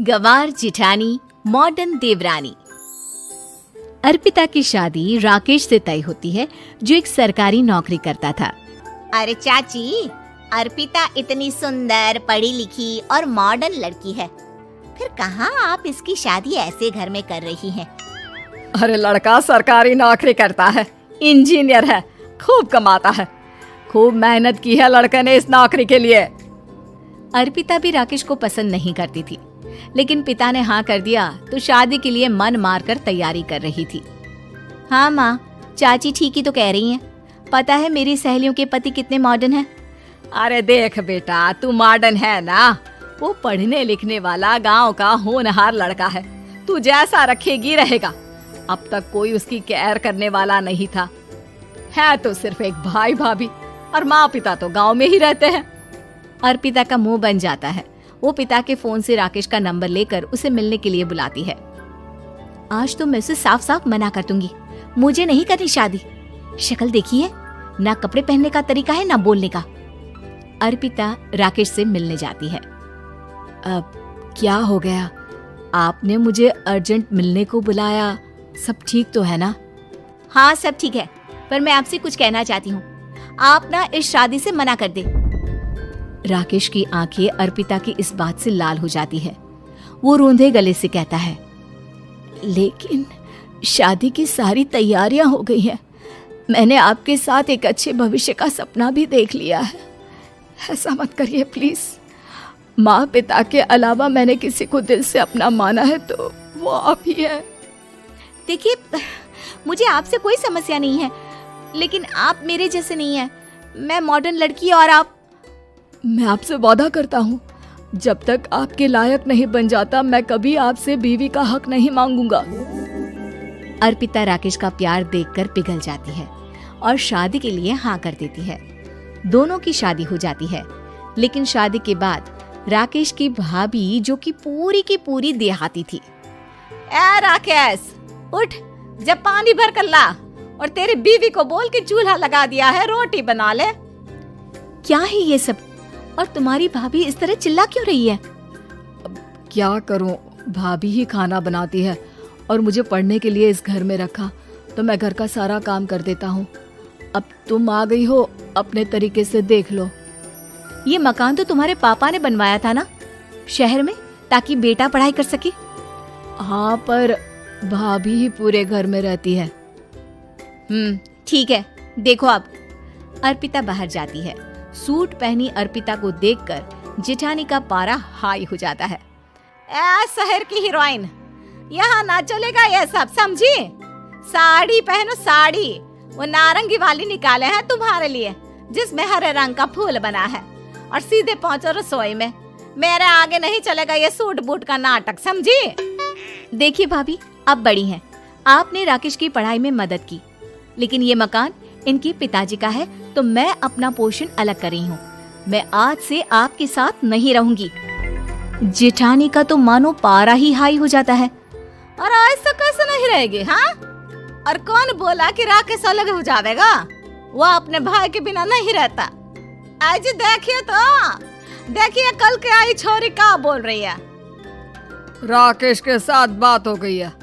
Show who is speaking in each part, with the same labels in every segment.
Speaker 1: गंवार जिठानी modern देवरानी। अर्पिता की शादी राकेश से तय होती है, जो एक सरकारी नौकरी करता था।
Speaker 2: अरे चाची, अर्पिता इतनी सुंदर, पढ़ी लिखी और मॉडर्न लड़की है, फिर कहाँ आप इसकी शादी ऐसे घर में कर रही हैं?
Speaker 3: अरे लड़का सरकारी नौकरी करता है, इंजीनियर है, खूब कमाता है, खूब मेहनत की है लड़के ने इस नौकरी के लिए।
Speaker 1: अर्पिता भी राकेश को पसंद नहीं करती थी, लेकिन पिता ने हाँ कर दिया तो शादी के लिए मन मारकर तैयारी कर रही थी।
Speaker 2: हाँ माँ, चाची ठीक ही तो कह रही हैं। पता है मेरी सहेलियों के पति कितने मॉडर्न हैं।
Speaker 3: अरे देख बेटा, तू मॉडर्न है ना, वो पढ़ने लिखने वाला गांव का होनहार लड़का है, तू जैसा रखेगी रहेगा। अब तक कोई उसकी केयर करने वाला नहीं था, है तो सिर्फ एक भाई भाभी, और माँ पिता तो गांव में ही रहते हैं।
Speaker 1: अर्पिता का मुंह बन जाता है। वो पिता के फोन से राकेश का नंबर लेकर उसे मिलने के लिए बुलाती है।
Speaker 2: आज तो मैं उसे साफ साफ मना कर दूंगी, मुझे नहीं करनी शादी। शक्ल देखी है ना, कपड़े पहनने का तरीका है ना बोलने का।
Speaker 1: अर्पिता राकेश से मिलने जाती है।
Speaker 3: अब क्या हो गया? आपने मुझे अर्जेंट मिलने को बुलाया, सब ठीक तो है ना?
Speaker 2: हाँ सब ठीक है, पर मैं आपसे कुछ कहना चाहती हूँ। आप ना इस शादी से मना कर दे।
Speaker 1: राकेश की आंखें अर्पिता की इस बात से लाल हो जाती है। वो रोंदे गले से कहता है,
Speaker 3: लेकिन शादी की सारी तैयारियां हो गई हैं। मैंने आपके साथ एक अच्छे भविष्य का सपना भी देख लिया है। ऐसा मत करिए प्लीज। माँ पिता के अलावा मैंने किसी को दिल से अपना माना है तो वो आप ही है।
Speaker 2: देखिए, मुझे आपसे कोई समस्या नहीं है, लेकिन आप मेरे जैसे नहीं हैं। मैं मॉडर्न लड़की और आप।
Speaker 3: मैं आपसे वादा करता हूँ, जब तक आपके लायक नहीं बन जाता मैं कभी आपसे बीवी का हक नहीं मांगूंगा।
Speaker 1: अर्पिता राकेश का प्यार देखकर पिघल जाती है और शादी के लिए हाँ कर देती है। दोनों की शादी हो जाती है, लेकिन शादी के बाद राकेश की भाभी, जो कि पूरी की पूरी देहाती थी।
Speaker 3: ए राकेश, उठ, जब पानी भर कर ला, और तेरी बीवी को बोल के चूल्हा लगा दिया है, रोटी बना ले।
Speaker 1: क्या है ये सब? और तुम्हारी भाभी इस तरह चिल्ला क्यों रही है?
Speaker 3: अब क्या करूं, भाभी ही खाना बनाती है और मुझे पढ़ने के लिए इस घर में रखा, तो मैं घर का सारा काम कर देता हूँ। अब तुम आ गई हो, अपने तरीके से देख लो।
Speaker 1: ये मकान तो तुम्हारे पापा ने बनवाया था ना, शहर में, ताकि बेटा पढ़ाई कर सके।
Speaker 3: हाँ, पर भाभी ही पूरे घर में रहती है।
Speaker 1: ठीक है, देखो अब। अर्पिता बाहर जाती है। सूट पहनी अर्पिता को देखकर जेठानी का पारा हाई हो जाता है।
Speaker 3: ए शहर की हीरोइन, यहाँ ना चलेगा ये सब, समझी? साड़ी पहनो, साड़ी। वो नारंगी वाली निकाले हैं तुम्हारे लिए, जिसमें हरे रंग का फूल बना है, और सीधे पहुंचो रसोई में। मेरे आगे नहीं चलेगा ये सूट बूट का नाटक, समझी?
Speaker 1: देखिए भाभी, अब बड़ी हैं, आपने राकेश की पढ़ाई में मदद की, लेकिन ये मकान इनके पिताजी का है, तो मैं अपना पोर्शन अलग कर रही हूँ। मैं आज से आपके साथ नहीं रहूंगी। जेठानी का तो मानो पारा ही हाई हो जाता है।
Speaker 3: और ऐसा कैसे नहीं रहेगी? हाँ, और कौन बोला कि राकेश अलग हो जाएगा? वो अपने भाई के बिना नहीं रहता। आज देखिए तो, देखिए कल के आई छोरी क्या बोल रही है। राकेश के साथ बात हो गई है,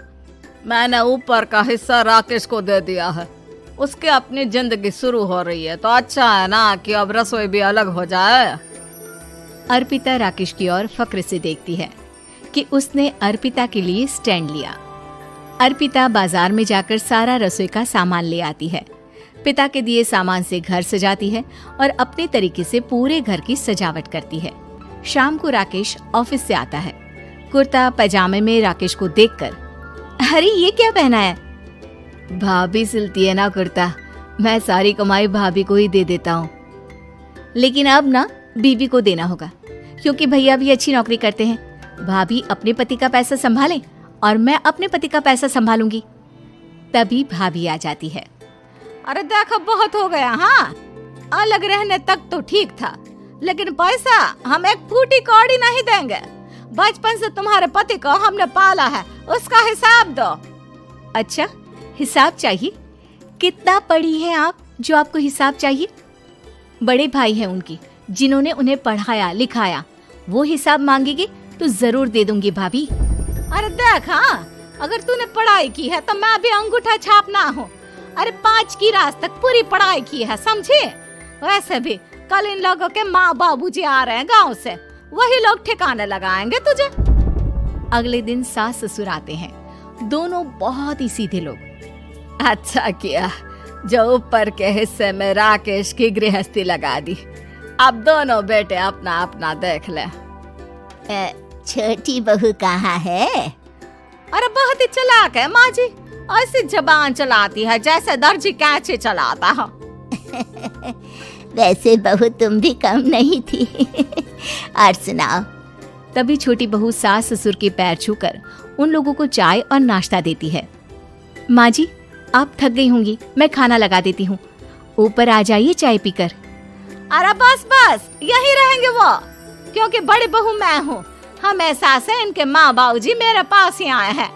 Speaker 3: मैंने ऊपर का हिस्सा राकेश को दे दिया है, उसके अपनी जिंदगी शुरू हो रही है, तो अच्छा है ना कि अब रसोई भी अलग हो जाए।
Speaker 1: अर्पिता राकेश की ओर फक्र से देखती है कि उसने अर्पिता के लिए स्टैंड लिया। अर्पिता बाजार में जाकर सारा रसोई का सामान ले आती है। पिता के दिए सामान से घर सजाती है और अपने तरीके से पूरे घर की सजावट करती है। शाम को राकेश ऑफिस से आता है। कुर्ता पैजामे में राकेश को देखकर, अरे ये क्या पहना है?
Speaker 3: भाभी सिलती है ना कुर्ता, मैं सारी कमाई भाभी को ही दे देता हूँ।
Speaker 1: लेकिन अब ना बीवी को देना होगा, क्योंकि भैया भी अच्छी नौकरी करते हैं। भाभी अपने पति का पैसा संभालें और मैं अपने पति का पैसा संभालूंगी। तभी भाभी आ जाती है।
Speaker 3: अरे देखो, बहुत हो गया। हाँ, अलग रहने तक तो ठीक था, लेकिन पैसा हम एक फूटी कौड़ी नहीं देंगे। बचपन से तुम्हारे पति को हमने पाला है, उसका हिसाब दो।
Speaker 1: अच्छा, हिसाब चाहिए? कितना पढ़ी है आप जो आपको हिसाब चाहिए? बड़े भाई हैं उनकी, जिन्होंने उन्हें पढ़ाया लिखाया, वो हिसाब मांगेंगे तो जरूर दे दूंगी भाभी।
Speaker 3: अरे देख, हाँ, अगर तूने पढ़ाई की है तो मैं भी अंगूठा छापना हूँ। अरे 5 की क्लास तक पूरी पढ़ाई की है, समझे? वैसे भी कल इन लोगों के माँ बाबूजी आ रहे हैं गांव से, वही लोग ठिकाने लगाएंगे तुझे।
Speaker 1: अगले दिन सास ससुर आते हैं, दोनों बहुत ही सीधे लोग।
Speaker 3: अच्छा किया जो ऊपर के हिस्से में राकेश की गृहस्थी लगा दी। अब दोनों बेटे अपना अपना देख ले।
Speaker 2: छोटी बहू कहाँ है?
Speaker 3: अरे बहुत ही चालाक है माँ जी, ऐसी जबान चलाती है जैसे दर्जी कैंची चलाता है।
Speaker 2: वैसे बहू तुम भी कम नहीं थी। और सुनाओ।
Speaker 1: तभी छोटी बहू सास ससुर के पैर छूकर उन लोगों को चाय और नाश्ता देती है। माँ जी, आप थक गई होंगी, मैं खाना लगा देती हूँ, ऊपर आ जाइए चाय पीकर।
Speaker 3: अरे बस बस, यही रहेंगे वो, क्योंकि बड़ी बहू मैं हूँ। हमेशा से इनके माँ बाबूजी मेरे पास ही आए हैं।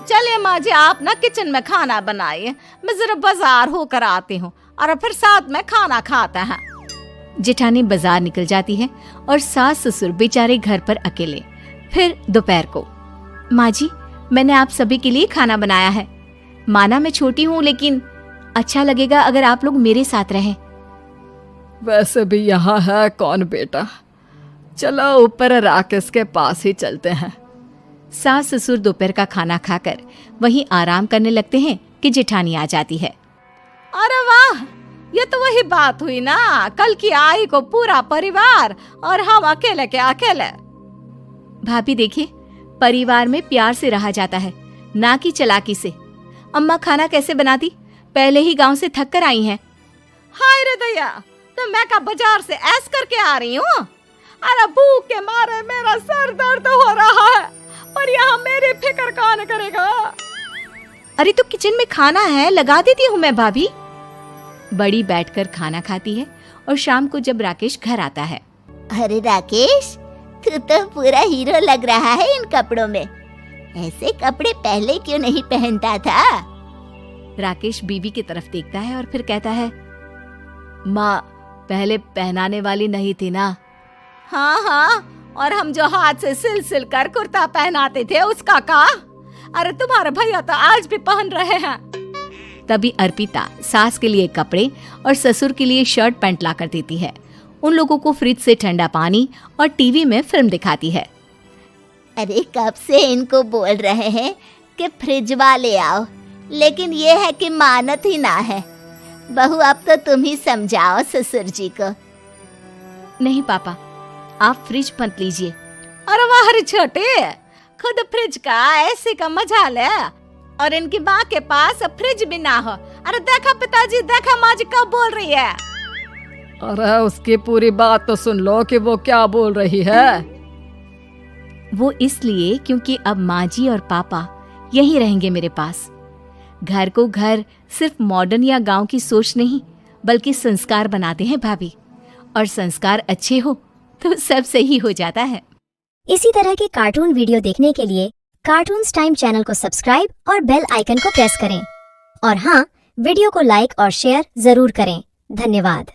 Speaker 3: चलिए माँ जी, आप ना किचन में खाना बनाइए, मैं जरा बाजार होकर आती हूँ और फिर साथ में खाना खाते हैं।
Speaker 1: जेठानी बाजार निकल जाती है और सास ससुर बेचारे घर पर अकेले। फिर दोपहर को, माँ जी, मैंने आप सभी के लिए खाना बनाया है। माना मैं छोटी हूँ, लेकिन अच्छा लगेगा अगर आप लोग मेरे साथ रहें।
Speaker 3: वैसे भी यहाँ है कौन बेटा, चलो ऊपर राकेश के पास ही चलते हैं।
Speaker 1: सास ससुर दोपहर का खाना खाकर वहीं आराम करने लगते हैं कि जेठानी आ जाती है।
Speaker 3: अरे वाह, ये तो वही बात हुई ना, कल की आई को पूरा परिवार और हम अकेले के अकेले।
Speaker 1: भाभी देखिए, परिवार में प्यार से रहा जाता है, ना कि चालाकी से। अम्मा खाना कैसे बनाती, पहले ही गांव से थक कर आई हैं।
Speaker 3: हाय रे दया, तो मैं का बाजार से ऐस करके आ रही हूँ। अरे भूख के मारे मेरा सर दर्द हो रहा है, पर यहाँ मेरी फिक्र कौन करेगा।
Speaker 1: अरे तो किचन में खाना है, लगा देती हूँ मैं भाभी। बड़ी बैठकर खाना खाती है और शाम को जब राकेश घर आता है।
Speaker 2: अरे राकेश, तू तो पूरा हीरो लग रहा है इन कपड़ों में। ऐसे कपड़े पहले क्यों नहीं पहनता था?
Speaker 1: राकेश बीवी की तरफ देखता है और फिर कहता है, माँ, पहले पहनाने वाली नहीं थी ना।
Speaker 3: हाँ हाँ, और हम जो हाथ से सिल सिल कर कुर्ता पहनाते थे उसका का? अरे तुम्हारे भैया तो आज भी पहन रहे हैं।
Speaker 1: तभी अर्पिता सास के लिए कपड़े और ससुर के लिए शर्ट पैंट ला कर देती है। उन लोगों को फ्रिज से ठंडा पानी और टीवी में फिल्म दिखाती है।
Speaker 2: अरे कब से इनको बोल रहे हैं कि फ्रिज वाले आओ, लेकिन ये है कि मानत ही ना है। बहू, अब तो तुम ही समझाओ ससुर जी को।
Speaker 1: नहीं पापा, आप फ्रिज मत लीजिए।
Speaker 3: अरे वाह रे छोटे, खुद फ्रिज का ऐसे का मजा ले, और इनकी माँ के पास फ्रिज भी ना हो। अरे देखा पिताजी, देखा माँ जी कब बोल रही है। अरे उसकी पूरी बात तो सुन लो कि वो क्या बोल रही है।
Speaker 1: वो इसलिए क्योंकि अब माँ जी और पापा यहीं रहेंगे मेरे पास। घर को घर सिर्फ मॉडर्न या गांव की सोच नहीं, बल्कि संस्कार बनाते हैं भाभी, और संस्कार अच्छे हो तो सब सही हो जाता है।
Speaker 4: इसी तरह के कार्टून वीडियो देखने के लिए कार्टून्स टाइम चैनल को सब्सक्राइब और बेल आइकन को प्रेस करें। और हाँ, वीडियो को लाइक और शेयर जरूर करें। धन्यवाद।